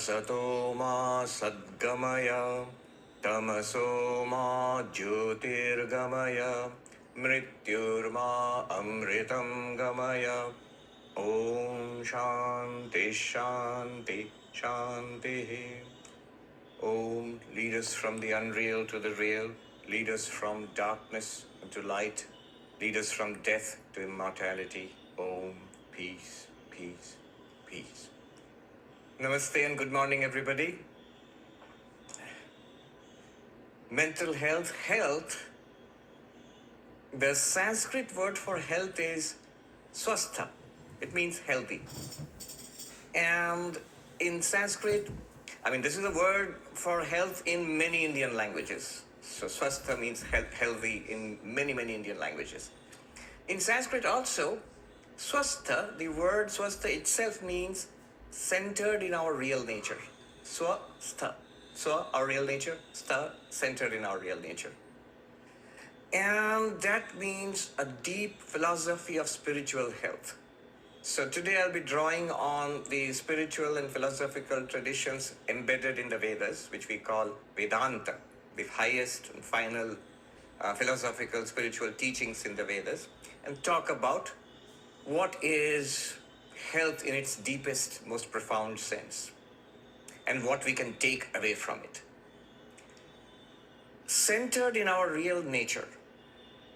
Asato ma sadgamaya, tamaso ma jyotirgamaya, mrityurma amritam gamaya. Om Shanti Shanti Shanti. Om, lead us from the unreal to the real, lead us from darkness into light, lead us from death to immortality. Om, peace, peace, peace. Namaste and good morning, everybody. Mental health, the Sanskrit word for health is swastha. It means healthy. And in Sanskrit, this is a word for health in many Indian languages. So swastha means healthy in many, many Indian languages. In Sanskrit also, swastha, the word swastha itself means centered in our real nature. Swastha. Swa, our real nature. Stha, centered in our real nature. And that means a deep philosophy of spiritual health. So today I'll be drawing on the spiritual and philosophical traditions embedded in the Vedas, which we call Vedanta, the highest and final philosophical spiritual teachings in the Vedas, and talk about what is health in its deepest, most profound sense, and what we can take away from it. Centered in our real nature.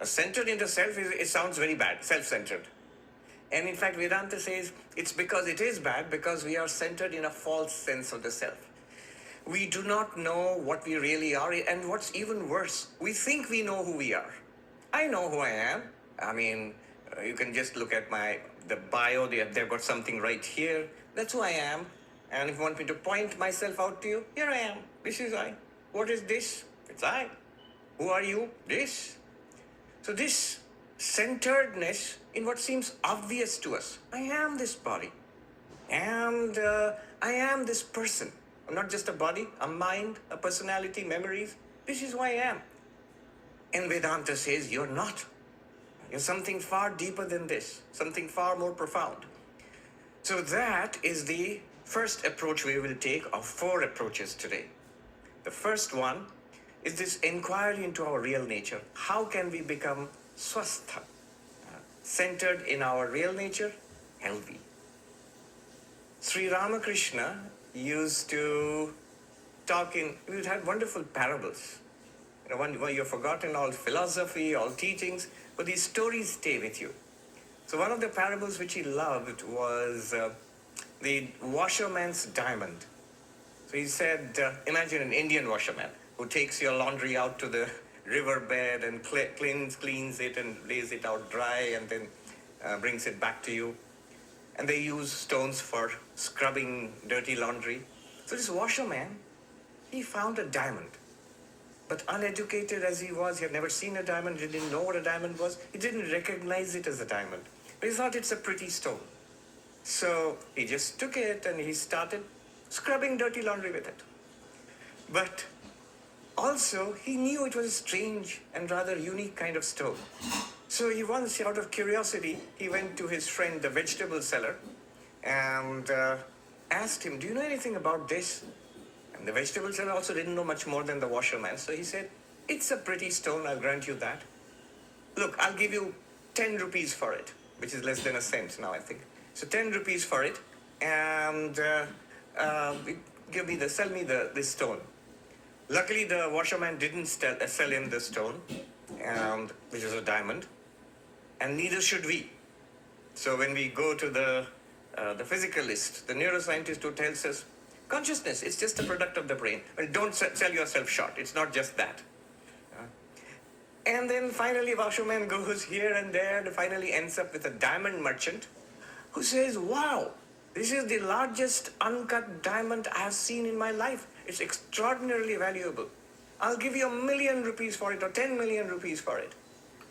Centered in the self, it sounds very bad, self-centered. And in fact, Vedanta says it's because it is bad, because we are centered in a false sense of the self. We do not know what we really are, and what's even worse, we think we know who we are. I know who I am. You can just look at the bio, they've got something right here. That's who I am. And if you want me to point myself out to you, here I am. This is I. What is this? It's I. Who are you? This. So this centeredness in what seems obvious to us. I am this body. And I am this person. I'm not just a body, a mind, a personality, memories. This is who I am. And Vedanta says you're not. You're something far deeper than this, something far more profound. So that is the first approach we will take of 4 approaches today. The first one is this inquiry into our real nature. How can we become swastha, centered in our real nature, healthy? Sri Ramakrishna used to we had wonderful parables. When you've forgotten all philosophy, all teachings, but these stories stay with you. So one of the parables which he loved was the washerman's diamond. So he said, imagine an Indian washerman who takes your laundry out to the riverbed and cleans it and lays it out dry and then brings it back to you. And they use stones for scrubbing dirty laundry. So this washerman, he found a diamond. But uneducated as he was, he had never seen a diamond, he didn't know what a diamond was, he didn't recognize it as a diamond. But he thought it's a pretty stone. So he just took it and he started scrubbing dirty laundry with it. But also, he knew it was a strange and rather unique kind of stone. So he once, out of curiosity, he went to his friend, the vegetable seller, and asked him, do you know anything about this? And the vegetable seller also didn't know much more than the washerman. So he said, it's a pretty stone, I'll grant you that. Look, I'll give you 10 rupees for it, which is less than a cent now, I think. So 10 rupees for it, and sell me this stone. Luckily, the washerman didn't sell him the stone, which is a diamond, and neither should we. So when we go to the physicalist, the neuroscientist who tells us, consciousness, it's just a product of the brain. Well, don't sell yourself short. It's not just that. And then finally, washerman goes here and there and finally ends up with a diamond merchant who says, wow, this is the largest uncut diamond I have seen in my life. It's extraordinarily valuable. I'll give you 1 million rupees for it or 10 million rupees for it.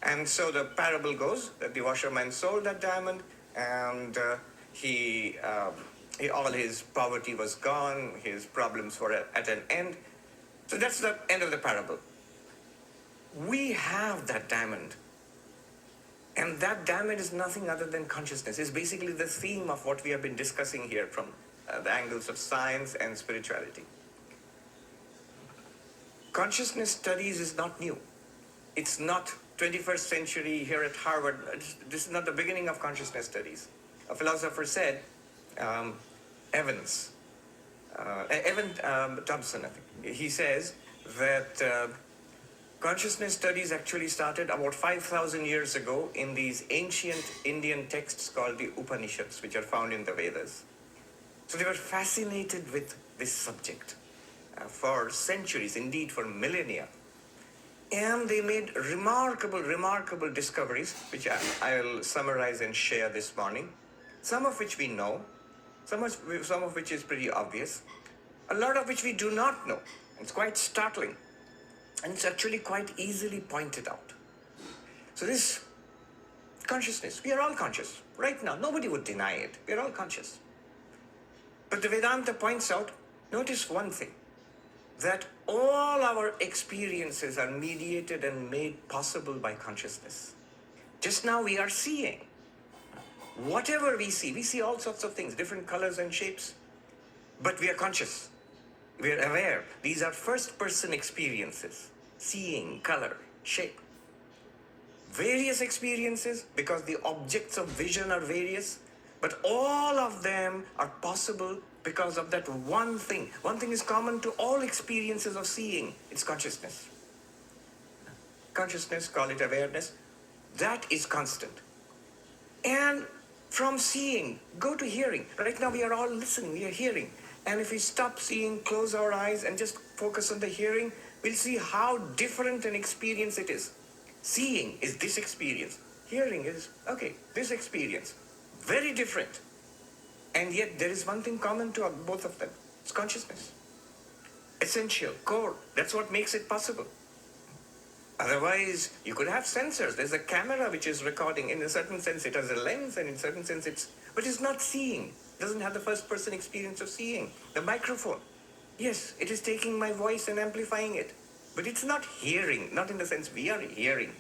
And so the parable goes that the washerman sold that diamond and all his poverty was gone, his problems were at an end. So that's the end of the parable. We have that diamond. And that diamond is nothing other than consciousness. It's basically the theme of what we have been discussing here from the angles of science and spirituality. Consciousness studies is not new. It's not 21st century here at Harvard. This is not the beginning of consciousness studies. A philosopher said, Evan Thompson, I think, he says that consciousness studies actually started about 5,000 years ago in these ancient Indian texts called the Upanishads, which are found in the Vedas. So they were fascinated with this subject for centuries, indeed for millennia. And they made remarkable discoveries, which I'll summarize and share this morning. Some of which we know, some of which is pretty obvious, a lot of which we do not know. It's quite startling. And it's actually quite easily pointed out. So this consciousness, we are all conscious. Right now, nobody would deny it. We are all conscious. But the Vedanta points out, notice one thing, that all our experiences are mediated and made possible by consciousness. Just now we are seeing. Whatever we see all sorts of things, different colors and shapes, but we are conscious. We are aware. These are first-person experiences, seeing, color, shape. Various experiences because the objects of vision are various, but all of them are possible because of that one thing. One thing is common to all experiences of seeing. It's consciousness. Consciousness, call it awareness, that is constant. And from seeing, go to hearing. Right now we are all listening, we are hearing. And if we stop seeing, close our eyes and just focus on the hearing, we'll see how different an experience it is. Seeing is this experience. Hearing is, this experience. Very different. And yet there is one thing common to both of them. It's consciousness. Essential, core. That's what makes it possible. Otherwise, you could have sensors. There's a camera which is recording. In a certain sense, it has a lens, and in a certain sense, but it's not seeing. It doesn't have the first-person experience of seeing. The microphone, yes, it is taking my voice and amplifying it, but it's not hearing. Not in the sense we are hearing.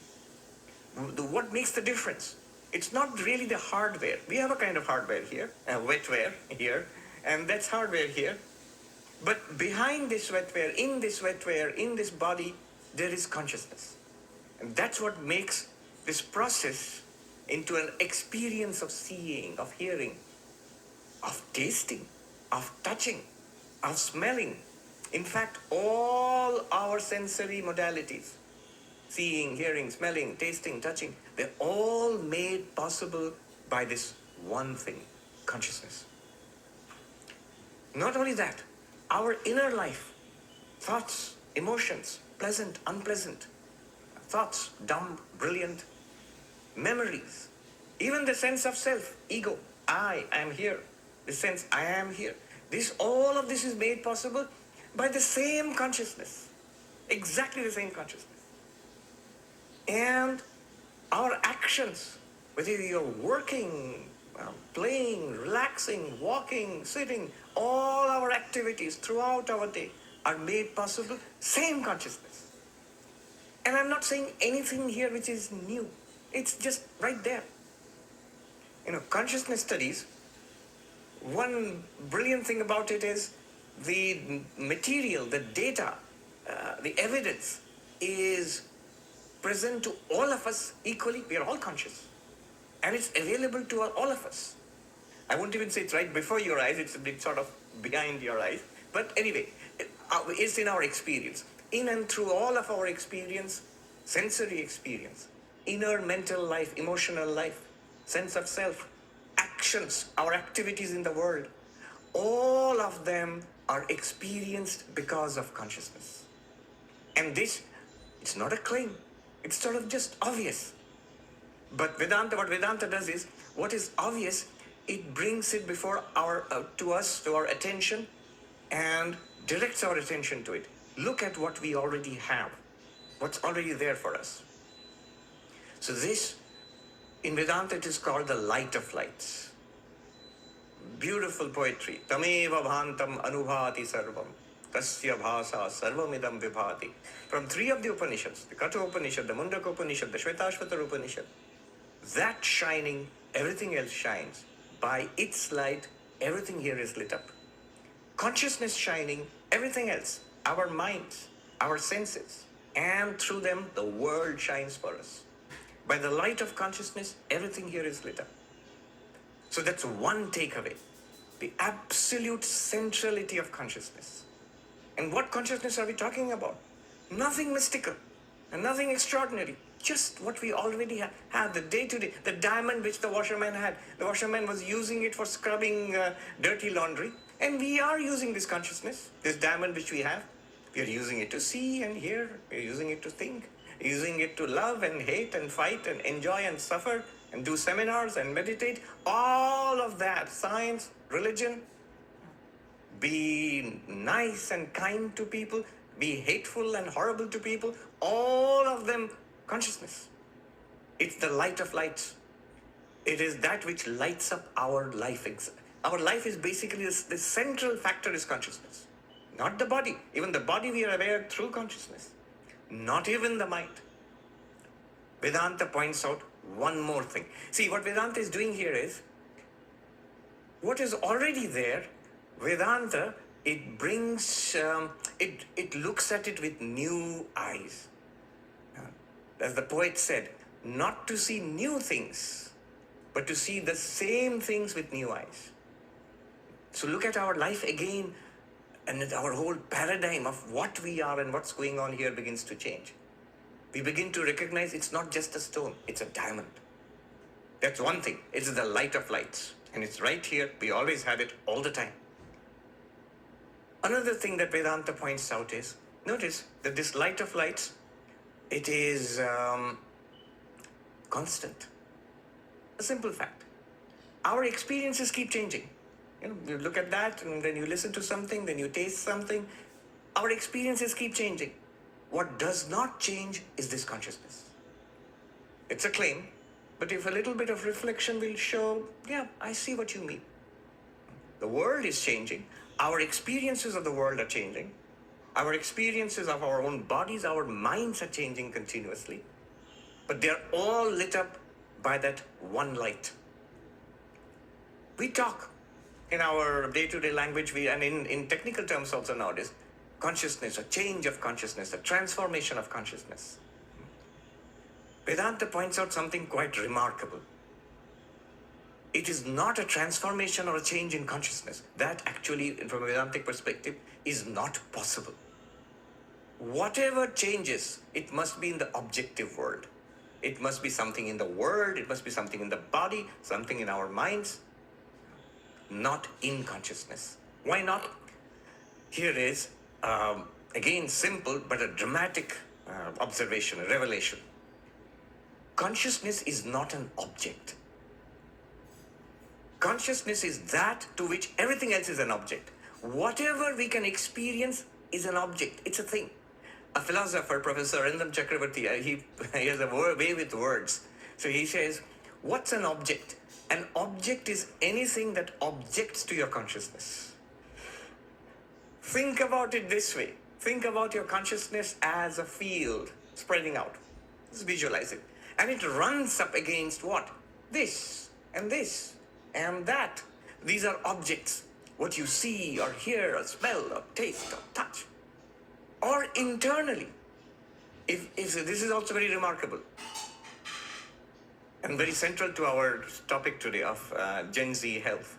What makes the difference? It's not really the hardware. We have a kind of hardware here, wetware here, and that's hardware here. But behind this wetware, in this body, there is consciousness. And that's what makes this process into an experience of seeing, of hearing, of tasting, of touching, of smelling. In fact, all our sensory modalities, seeing, hearing, smelling, tasting, touching, they're all made possible by this one thing, consciousness. Not only that, our inner life, thoughts, emotions, pleasant, unpleasant, thoughts, dumb, brilliant, memories, even the sense of self, ego, I am here, the sense I am here. All of this is made possible by the same consciousness, exactly the same consciousness. And our actions, whether you're working, playing, relaxing, walking, sitting, all our activities throughout our day are made possible, same consciousness. And I'm not saying anything here which is new. It's just right there. Consciousness studies, one brilliant thing about it is the material, the data, the evidence is present to all of us equally. We are all conscious. And it's available to all of us. I won't even say it's right before your eyes, it's a bit sort of behind your eyes. But anyway, it's in our experience. In and through all of our experience, sensory experience, inner mental life, emotional life, sense of self, actions, our activities in the world, all of them are experienced because of consciousness. And this, it's not a claim. It's sort of just obvious. But what Vedanta does is, what is obvious, it brings it before to our attention, and directs our attention to it. Look at what we already have, what's already there for us. So this, in Vedanta, it is called the light of lights. Beautiful poetry. Tameva bhantam anubhati sarvam. Tasya bhasa sarvamidam vibhati. From three of the Upanishads, the Katha Upanishad, the Mundaka Upanishad, the Shvetashvatara Upanishad, that shining, everything else shines. By its light, everything here is lit up. consciousness shining, everything else, our minds, our senses, and through them the world shines for us. By the light of consciousness, everything here is lit up. So that's one takeaway, the absolute centrality of consciousness. And what consciousness are we talking about? Nothing mystical and nothing extraordinary. Just what we already have, the day-to-day, the diamond which the washerman had. The washerman was using it for scrubbing dirty laundry. And we are using this consciousness, this diamond which we have. We are using it to see and hear. We are using it to think. Using it to love and hate and fight and enjoy and suffer and do seminars and meditate. All of that, science, religion, be nice and kind to people, be hateful and horrible to people, all of them consciousness. It's the light of lights. It is that which lights up our life. Our life is basically the central factor is consciousness, not the body. Even the body we are aware through consciousness, not even the mind. Vedanta points out one more thing. See, what Vedanta is doing here is, what is already there, Vedanta, it brings, it looks at it with new eyes. As the poet said, not to see new things, but to see the same things with new eyes. So look at our life again, and our whole paradigm of what we are and what's going on here begins to change. We begin to recognize it's not just a stone, it's a diamond. That's one thing. It's the light of lights. And it's right here. We always have it all the time. Another thing that Vedanta points out is, notice that this light of lights, it is constant. A simple fact. Our experiences keep changing. You look at that, and then you listen to something, then you taste something. Our experiences keep changing. What does not change is this consciousness. It's a claim, but if a little bit of reflection will show, yeah, I see what you mean. The world is changing. Our experiences of the world are changing. Our experiences of our own bodies, our minds are changing continuously. But they're all lit up by that one light. We talk in our day-to-day language, and in technical terms also nowadays, consciousness, a change of consciousness, a transformation of consciousness. Vedanta points out something quite remarkable. It is not a transformation or a change in consciousness. That actually, from a Vedantic perspective, is not possible. Whatever changes, it must be in the objective world. It must be something in the world, it must be something in the body, something in our minds, not in consciousness. Why not? Here is, again, simple but a dramatic observation, a revelation. Consciousness is not an object. Consciousness is that to which everything else is an object. Whatever we can experience is an object. It's a thing. A philosopher, Professor Arindam Chakravarti, he has a way with words. So he says, what's an object? An object is anything that objects to your consciousness. Think about it this way. Think about your consciousness as a field spreading out. Just visualize it. And it runs up against what? This and this and that. These are objects. What you see or hear or smell or taste or touch. Or internally. If this is also very remarkable and very central to our topic today of Gen Z health.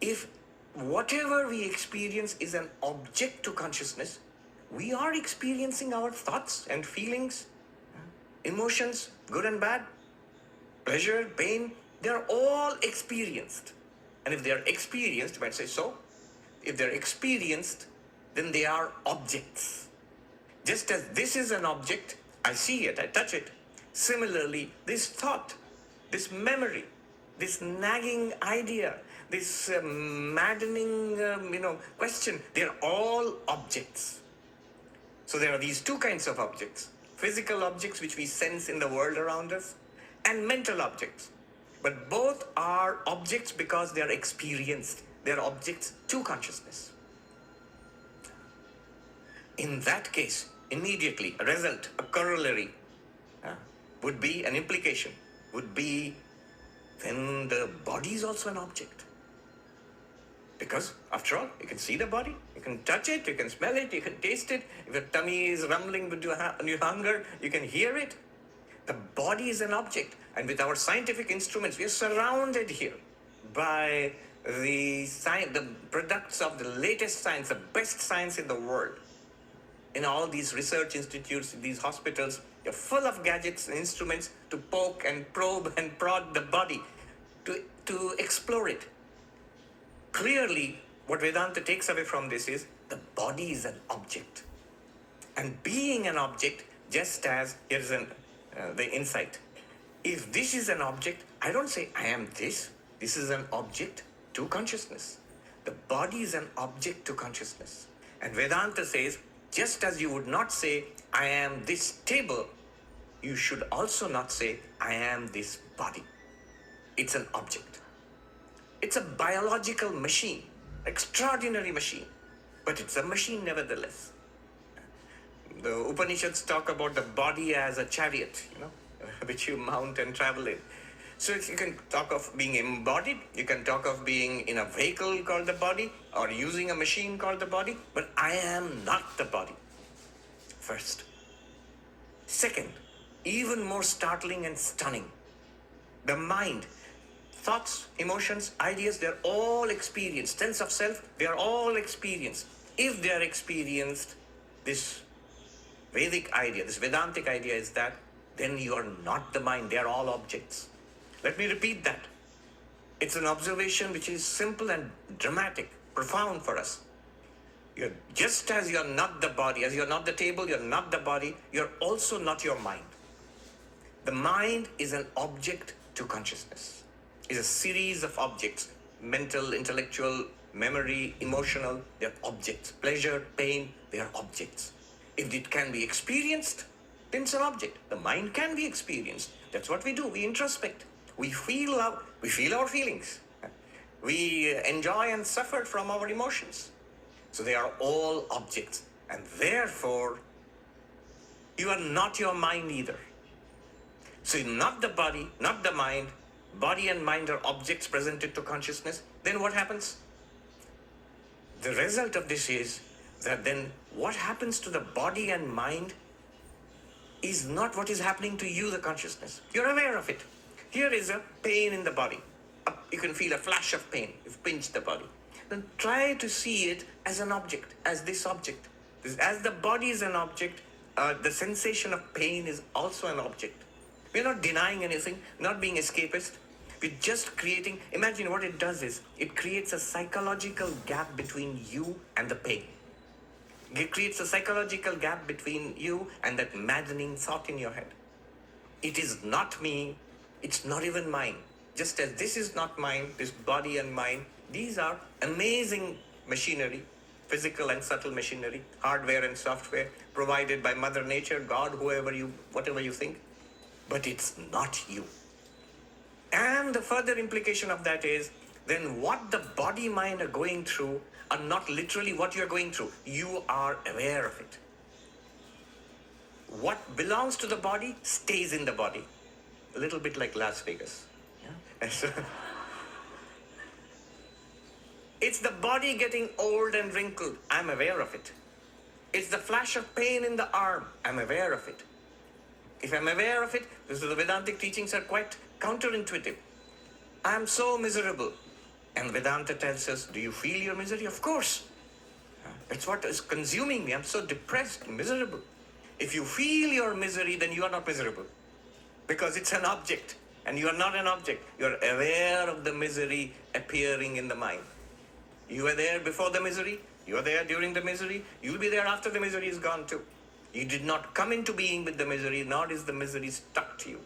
If whatever we experience is an object to consciousness, we are experiencing our thoughts and feelings, emotions, good and bad, pleasure, pain, they're all experienced. And if they are experienced, you might say so. If they're experienced, then they are objects. Just as this is an object, I see it, I touch it. Similarly, this thought, this memory, this nagging idea, this maddening, question, they're all objects. So there are these two kinds of objects. Physical objects which we sense in the world around us, and mental objects. But both are objects because they are experienced. They are objects to consciousness. In that case, immediately, a result, a corollary, would be an implication, would be then the body is also an object. Because, after all, you can see the body, you can touch it, you can smell it, you can taste it. If your tummy is rumbling with your hunger, you can hear it. The body is an object, and with our scientific instruments, we are surrounded here by the products of the latest science, the best science in the world. In all these research institutes, these hospitals, they're full of gadgets and instruments to poke and probe and prod the body, to explore it. Clearly, what Vedanta takes away from this is the body is an object. And being an object, just as, here is the insight. If this is an object, I don't say I am this. This is an object to consciousness. The body is an object to consciousness. And Vedanta says, just as you would not say, I am this table, you should also not say, I am this body. It's an object. It's a biological machine, extraordinary machine, but it's a machine nevertheless. The Upanishads talk about the body as a chariot, which you mount and travel in. So you can talk of being embodied, you can talk of being in a vehicle called the body, or using a machine called the body, but I am not the body. First. Second, even more startling and stunning, the mind, thoughts, emotions, ideas, they're all experienced. Sense of self, they are all experienced. If they are experienced, this Vedic idea, this Vedantic idea is that then you are not the mind, they are all objects. Let me repeat that. It's an observation which is simple and dramatic, profound for us. Just as you're not the body, as you're not the table, you're not the body, you're also not your mind. The mind is an object to consciousness. It's a series of objects, mental, intellectual, memory, emotional, they're objects. Pleasure, pain, they are objects. If it can be experienced, then it's an object. The mind can be experienced. That's what we do. We introspect. We feel our feelings. We enjoy and suffer from our emotions. So they are all objects. And therefore, you are not your mind either. So you're not the body, not the mind. Body and mind are objects presented to consciousness. Then what happens? The result of this is that then what happens to the body and mind is not what is happening to you, the consciousness. You're aware of it. Here is a pain in the body. You can feel a flash of pain. You've pinched the body. Then try to see it as an object, as this object. As the body is an object, the sensation of pain is also an object. We're not denying anything, not being escapist. We're just creating, imagine what it does is, it creates a psychological gap between you and the pain. It creates a psychological gap between you and that maddening thought in your head. It is not me, it's not even mine. Just as this is not mine, this body and mind, these are amazing machinery, physical and subtle machinery, hardware and software, provided by Mother Nature, God, whatever you think. But it's not you. And the further implication of that is, then what the body mind are going through are not literally what you're going through. You are aware of it. What belongs to the body stays in the body. A little bit like Las Vegas. Yeah? So, it's the body getting old and wrinkled. I'm aware of it. It's the flash of pain in the arm. I'm aware of it. If I'm aware of it, the Vedantic teachings are quite counterintuitive. I'm so miserable. And Vedanta tells us, do you feel your misery? Of course. That's what is consuming me. I'm so depressed, miserable. If you feel your misery, then you are not miserable. Because it's an object. And you are not an object. You are aware of the misery appearing in the mind. You were there before the misery. You are there during the misery. You'll be there after the misery is gone too. You did not come into being with the misery, nor is the misery stuck to you.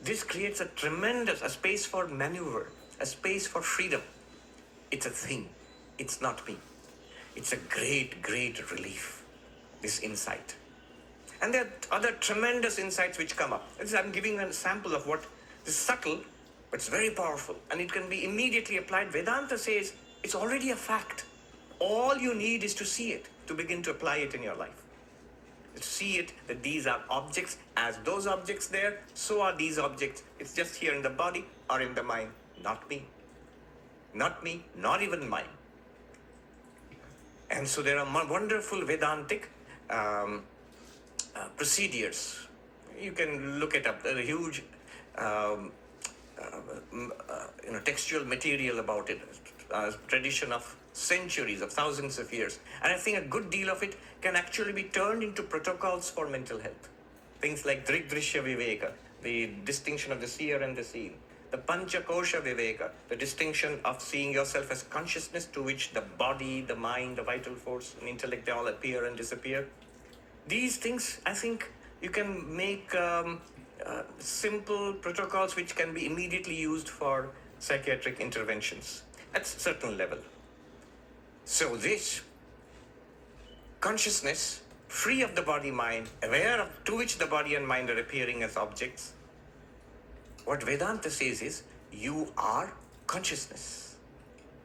This creates a space for maneuver, a space for freedom. It's a thing. It's not me. It's a great, great relief, this insight. And there are other tremendous insights which come up. I'm giving a sample of what is subtle, but it's very powerful. And it can be immediately applied. Vedanta says it's already a fact. All you need is to see it, to begin to apply it in your life. To see it, that these are objects. As those objects there, so are these objects. It's just here in the body or in the mind, not me. not me, not even mine. And so there are wonderful Vedantic procedures. You can look it up. There's a huge textual material about it, tradition of centuries, of thousands of years. And I think a good deal of it can actually be turned into protocols for mental health. Things like Drigdrishya Viveka, the distinction of the seer and the seen. The Panchakosha Viveka, the distinction of seeing yourself as consciousness to which the body, the mind, the vital force, and intellect, they all appear and disappear. These things, I think, you can make simple protocols which can be immediately used for psychiatric interventions at a certain level. So this consciousness, free of the body-mind, aware of to which the body and mind are appearing as objects, what Vedanta says is, you are consciousness.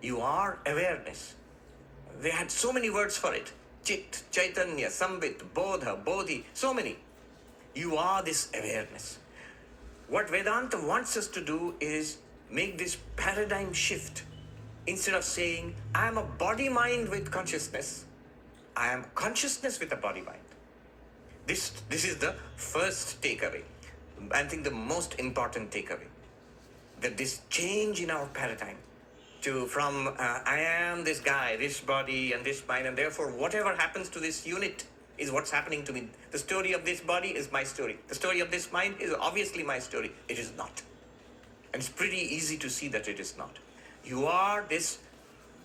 You are awareness. They had so many words for it. Chit, Chaitanya, Sambit, Bodha, Bodhi, so many. You are this awareness. What Vedanta wants us to do is make this paradigm shift. Instead of saying, I am a body-mind with consciousness, I am consciousness with a body-mind. This is the first takeaway. I think the most important takeaway. That this change in our paradigm from I am this guy, this body and this mind, and therefore whatever happens to this unit is what's happening to me. The story of this body is my story. The story of this mind is obviously my story. It is not. And it's pretty easy to see that it is not. You are this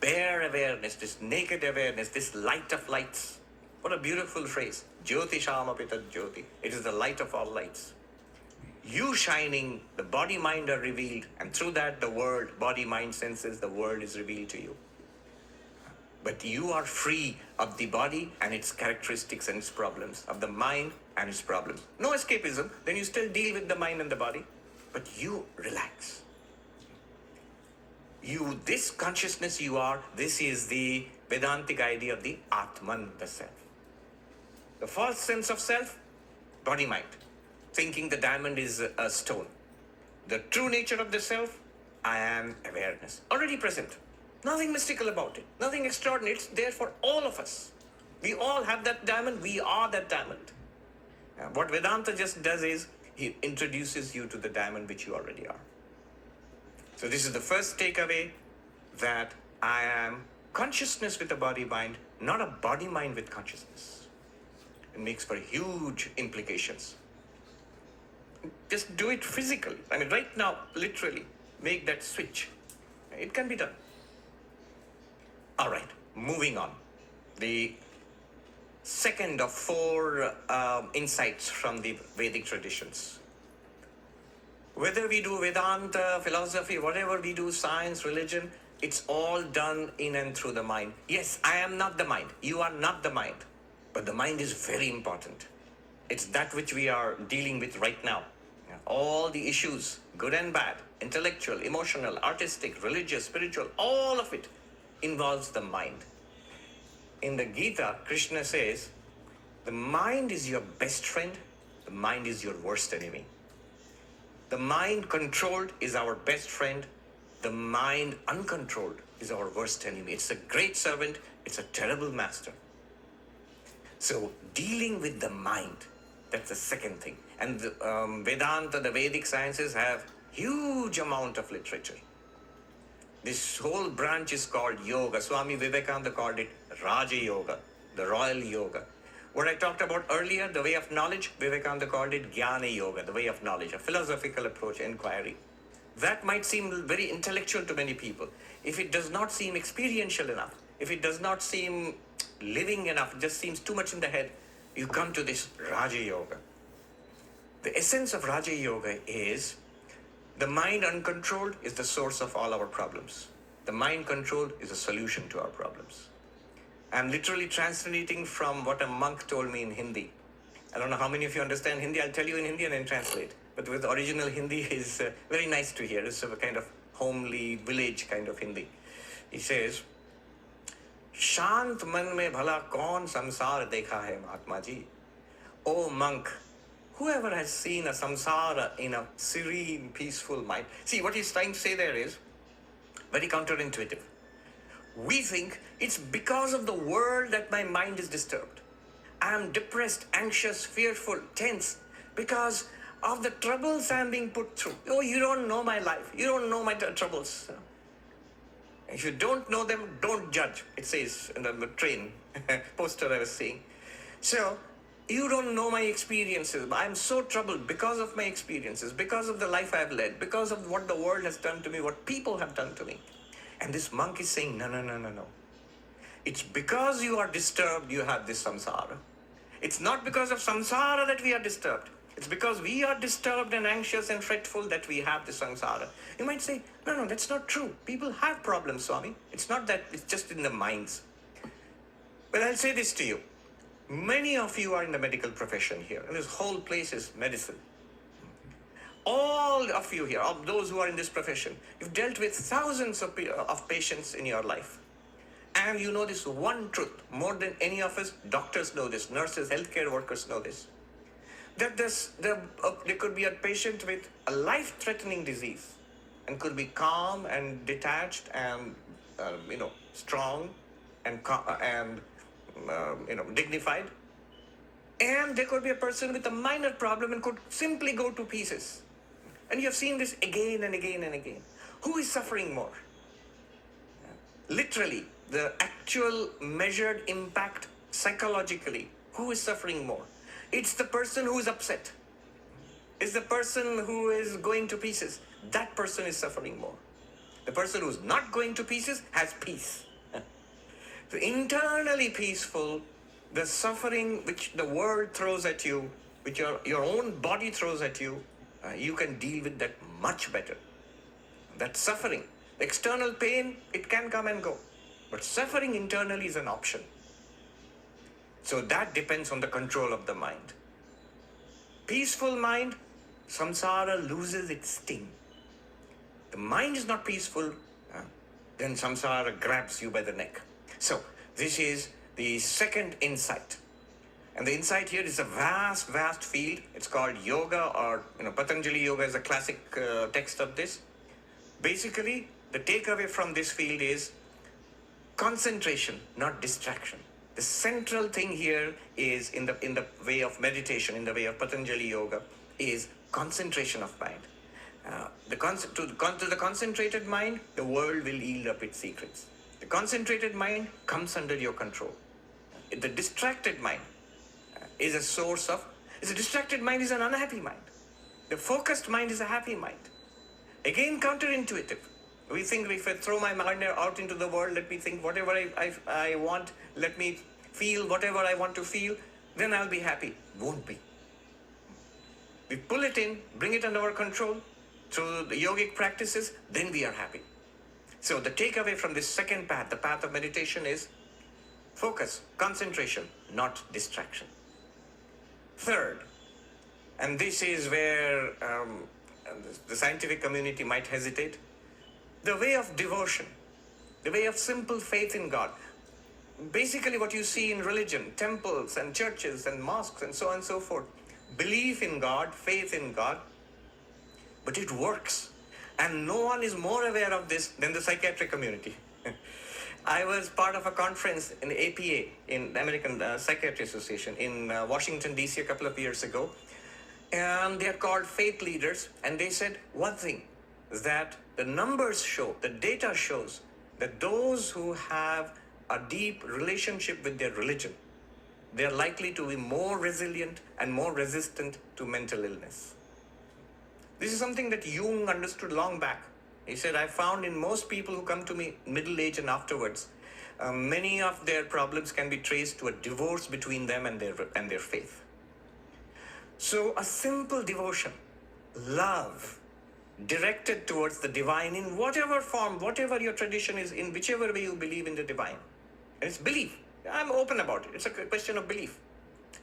bare awareness, this naked awareness, this light of lights. What a beautiful phrase. Jyoti Shamapita Jyoti. It is the light of all lights. You shining, the body mind are revealed, and through that the world, body mind senses, the world is revealed to you. But you are free of the body and its characteristics and its problems, of the mind and its problems. No escapism, then you still deal with the mind and the body, but you relax. You, this consciousness you are, this is the Vedantic idea of the Atman, the self. The false sense of self, body-mind, thinking the diamond is a stone. The true nature of the self, I am awareness, already present. Nothing mystical about it, nothing extraordinary. It's there for all of us. We all have that diamond, we are that diamond. What Vedanta just does is, he introduces you to the diamond which you already are. So this is the first takeaway, that I am consciousness with a body-mind, not a body-mind with consciousness. It makes for huge implications. Just do it physically. I mean, right now, literally, make that switch. It can be done. All right, moving on. The second of four insights from the Vedic traditions. Whether we do Vedanta, philosophy, whatever we do, science, religion, it's all done in and through the mind. Yes, I am not the mind. You are not the mind. But the mind is very important. It's that which we are dealing with right now. All the issues, good and bad, intellectual, emotional, artistic, religious, spiritual, all of it involves the mind. In the Gita, Krishna says, the mind is your best friend, the mind is your worst enemy. The mind controlled is our best friend, the mind uncontrolled is our worst enemy. It's a great servant, it's a terrible master. So dealing with the mind, that's the second thing. And the, Vedanta, the Vedic sciences have huge amount of literature. This whole branch is called yoga. Swami Vivekananda called it Raja Yoga, the royal yoga. What I talked about earlier, the way of knowledge, Vivekananda called it Jnana Yoga, the way of knowledge, a philosophical approach, inquiry. That might seem very intellectual to many people. If it does not seem experiential enough, if it does not seem living enough, it just seems too much in the head, you come to this Raja Yoga. The essence of Raja Yoga is the mind uncontrolled is the source of all our problems. The mind controlled is a solution to our problems. I'm literally translating from what a monk told me in Hindi. I don't know how many of you understand Hindi. I'll tell you in Hindi and then translate. But with original Hindi is very nice to hear. It's a kind of homely village kind of Hindi. He says, Shant man mein bhala kaun samsar dekha hai Mahatma ji. Oh monk, whoever has seen a samsara in a serene, peaceful mind. See, what he's trying to say there is, very counterintuitive. We think it's because of the world that my mind is disturbed. I am depressed, anxious, fearful, tense because of the troubles I'm being put through. Oh, you don't know my life. You don't know my troubles. If you don't know them, don't judge, it says in the train poster I was seeing. So, you don't know my experiences. I'm so troubled because of my experiences, because of the life I've led, because of what the world has done to me, what people have done to me. And this monk is saying, no, no, no, no, no. It's because you are disturbed, you have this samsara. It's not because of samsara that we are disturbed. It's because we are disturbed and anxious and fretful that we have this samsara. You might say, no, no, that's not true. People have problems, Swami. It's not that, it's just in the minds. But I'll say this to you. Many of you are in the medical profession here. And this whole place is medicine. All of you here, of those who are in this profession, you've dealt with thousands of patients in your life. And you know this one truth, more than any of us, doctors know this, nurses, healthcare workers know this, that there could be a patient with a life-threatening disease and could be calm and detached and, strong and dignified. And there could be a person with a minor problem and could simply go to pieces. And you have seen this again and again and again. Who is suffering more? Literally, the actual measured impact psychologically, who is suffering more? It's the person who is upset. It's the person who is going to pieces. That person is suffering more. The person who's not going to pieces has peace. So internally peaceful, the suffering which the world throws at you, which your own body throws at you, you can deal with that much better. That suffering, external pain, it can come and go. But suffering internally is an option. So that depends on the control of the mind. Peaceful mind, samsara loses its sting. The mind is not peaceful, then samsara grabs you by the neck. So this is the second insight. And the insight here is a vast, vast field. It's called yoga, or Patanjali Yoga is a classic text of this. Basically, the takeaway from this field is concentration, not distraction. The central thing here is in the way of meditation, in the way of Patanjali Yoga, is concentration of mind. To the concentrated mind, the world will yield up its secrets. The concentrated mind comes under your control. The distracted mind is a source of... The distracted mind is an unhappy mind. The focused mind is a happy mind. Again, counterintuitive. We think if I throw my mind out into the world, let me think whatever I want, let me feel whatever I want to feel, then I'll be happy. Won't be. We pull it in, bring it under our control through the yogic practices, then we are happy. So the takeaway from this second path, the path of meditation, is focus, concentration, not distraction. Third, and this is where the scientific community might hesitate, the way of devotion, the way of simple faith in God. Basically what you see in religion, temples and churches and mosques and so on and so forth. Belief in God, faith in God, but it works. And no one is more aware of this than the psychiatric community. I was part of a conference in the APA, in the American Psychiatry Association, in Washington, D.C. a couple of years ago. And they are called faith leaders. And they said one thing, that the numbers show, the data shows, that those who have a deep relationship with their religion, they are likely to be more resilient and more resistant to mental illness. This is something that Jung understood long back. He said, I found in most people who come to me middle age and afterwards, many of their problems can be traced to a divorce between them and their faith. So a simple devotion, love, directed towards the divine in whatever form, whatever your tradition is, in whichever way you believe in the divine. And it's belief. I'm open about it. It's a question of belief.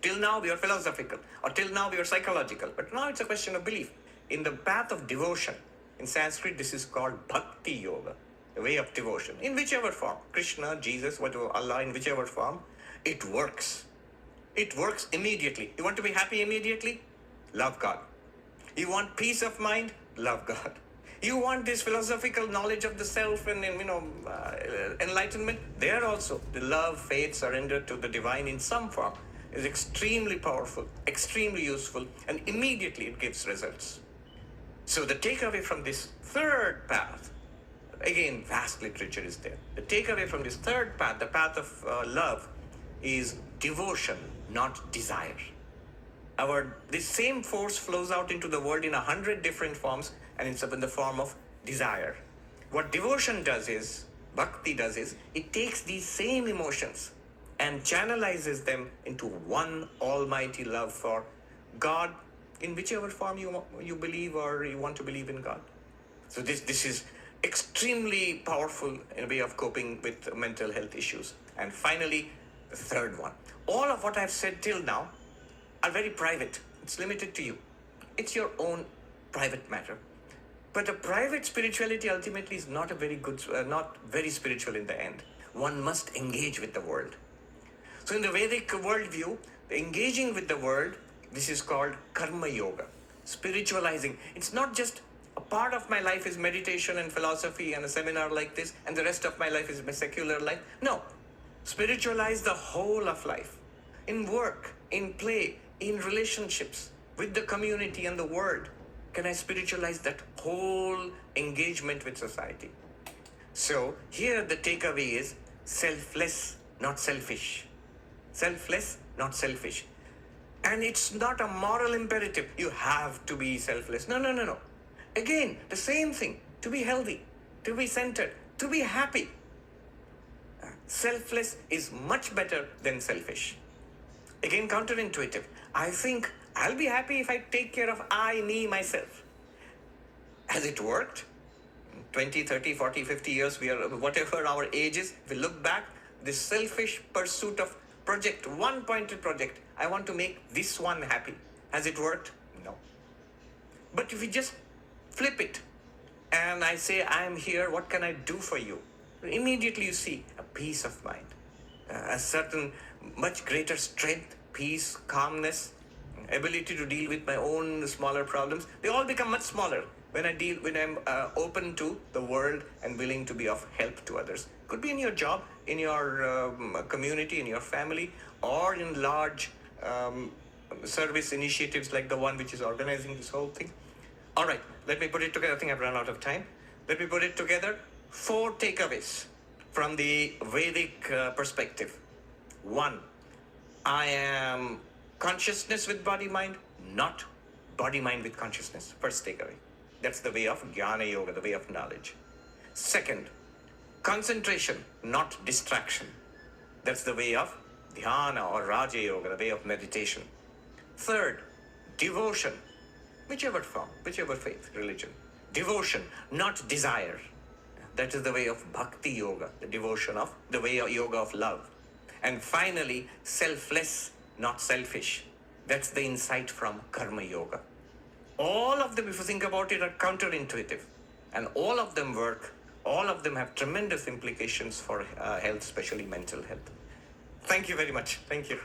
Till now we are philosophical, or till now we are psychological, but now it's a question of belief. In the path of devotion, in Sanskrit this is called bhakti yoga, the way of devotion, in whichever form, Krishna, Jesus, whatever, Allah, in whichever form, it works. It works immediately. You want to be happy immediately? Love God. You want peace of mind? Love God. You want this philosophical knowledge of the self and enlightenment? There also, the love, faith, surrender to the divine in some form is extremely powerful, extremely useful, and immediately it gives results. So the takeaway from this third path, again, vast literature is there. The takeaway from this third path, the path of love, is devotion, not desire. This same force flows out into the world in 100 different forms, and it's in the form of desire. What devotion does is, bhakti does is, it takes these same emotions and channelizes them into one almighty love for God, in whichever form you believe or you want to believe in God. So this is extremely powerful in a way of coping with mental health issues. And finally, the third one. All of what I've said till now are very private. It's limited to you. It's your own private matter. But a private spirituality ultimately is not not very spiritual in the end. One must engage with the world. So in the Vedic worldview, engaging with the world, this is called karma yoga, spiritualizing. It's not just a part of my life is meditation and philosophy and a seminar like this, and the rest of my life is my secular life. No, spiritualize the whole of life. In work, in play, in relationships, with the community and the world. Can I spiritualize that whole engagement with society? So here the takeaway is selfless, not selfish. Selfless, not selfish. And it's not a moral imperative. You have to be selfless. No. Again, the same thing. To be healthy, to be centered, to be happy. Selfless is much better than selfish. Again, counterintuitive. I think I'll be happy if I take care of me, myself. Has it worked? 20, 30, 40, 50 years, whatever our age is, we look back, this selfish pursuit of one pointed project. I want to make this one happy. Has it worked? No. But if we just flip it and I say, I am here, what can I do for you? Immediately you see a peace of mind, a certain much greater strength, peace, calmness, ability to deal with my own smaller problems. They all become much smaller when I'm open to the world and willing to be of help to others. Could be in your job, in your community, in your family, or in large service initiatives like the one which is organizing this whole thing. All right, let me put it together. I think I've run out of time. Let me put it together. 4 takeaways from the Vedic perspective. 1, I am consciousness with body-mind, not body-mind with consciousness. First takeaway. That's the way of Jnana Yoga, the way of knowledge. Second, concentration, not distraction. That's the way of Dhyana or Raja Yoga, the way of meditation. Third, devotion, whichever form, whichever faith, religion. Devotion, not desire. That is the way of Bhakti Yoga, the way of yoga of love. And finally, selfless, not selfish. That's the insight from Karma Yoga. All of them, if you think about it, are counterintuitive. And all of them work. All of them have tremendous implications for health, especially mental health. Thank you very much. Thank you.